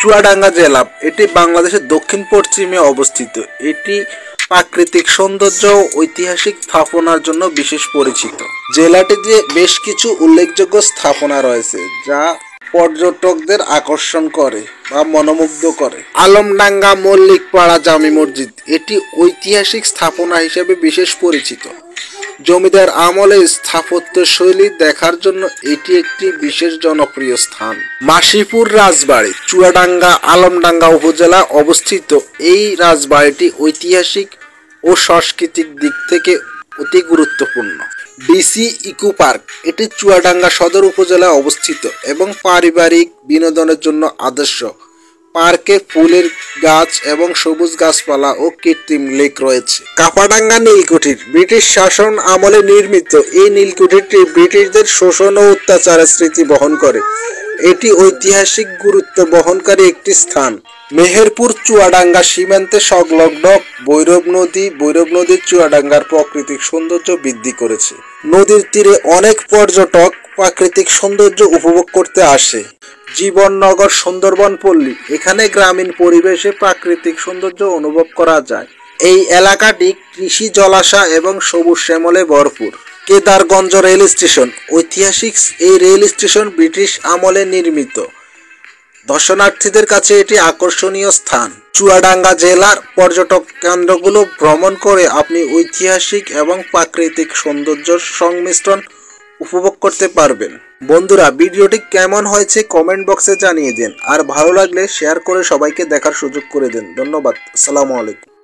চুয়াডাঙ্গা জেলা এটি বাংলাদেশের দক্ষিণ পশ্চিমে অবস্থিত। এটি প্রাকৃতিক সৌন্দর্য ও ঐতিহাসিক স্থাপনার জন্য বিশেষ পরিচিত। জেলাটিতে বেশ কিছু উল্লেখযোগ্য স্থাপনা রয়েছে যা পর্যটকদের আকর্ষণ করে বা মনোমুগ্ধ করে। আলমডাঙ্গা মল্লিকপাড়া জামি মসজিদ এটি ঐতিহাসিক স্থাপনা হিসেবে বিশেষ পরিচিত। জমিদার আমলে স্থাপত্য শৈলী দেখার জন্য এটি একটি বিশেষ জনপ্রিয় স্থান। মাসিপুর রাজবাড়ি চুয়াডাঙ্গা আলমডাঙ্গা উপজেলা অবস্থিত। এই রাজবাড়িটি ঐতিহাসিক ও সাংস্কৃতিক দিক থেকে অতি গুরুত্বপূর্ণ। ডিসি ইকো পার্ক এটি চুয়াডাঙ্গা সদর উপজেলায় অবস্থিত এবং পারিবারিক বিনোদনের জন্য আদর্শ। পার্কে ফুলের গাছ এবং সবুজ গাছপালা ও কৃত্রিম লেক রয়েছে। কাপাডাঙ্গা নীলকুঠির ব্রিটিশ শাসন আমলে নির্মিত এই নীলকুঠিরটি ব্রিটিশদের শোষণ ও অত্যাচারের স্মৃতি বহন করে। এটি ঐতিহাসিক গুরুত্ব বহনকারী একটি স্থান। মেহেরপুর চুয়াডাঙ্গা সীমান্তে সংলগ্ন ভৈরব নদী চুয়াডাঙ্গার প্রাকৃতিক সৌন্দর্য বৃদ্ধি করেছে। নদীর তীরে অনেক পর্যটক প্রাকৃতিক সৌন্দর্য উপভোগ করতে আসে। জীবননগর সুন্দরবন পল্লী এখানে গ্রামীণ পরিবেশে প্রাকৃতিক সৌন্দর্য অনুভব করা যায়। এই এলাকাটি কৃষি, জলাশয় এবং সবুজ শ্যামলে ভরপুর। কেদারগঞ্জ রেল স্টেশন ঐতিহাসিক এই রেল স্টেশন ব্রিটিশ আমলে নির্মিত। দর্শনার্থীদের কাছে এটি আকর্ষণীয় স্থান। চুয়াডাঙ্গা জেলার পর্যটক কেন্দ্রগুলো ভ্রমণ করে আপনি ঐতিহাসিক এবং প্রাকৃতিক সৌন্দর্যের সংমিশ্রণ উপভোগ করতে পারবেন। বন্ধুরা, ভিডিওটি কেমন হয়েছে কমেন্ট বক্সে জানিয়ে দিন, আর ভালো লাগলে শেয়ার করে সবাইকে দেখার সুযোগ করে দিন। ধন্যবাদ। আসসালামু আলাইকুম।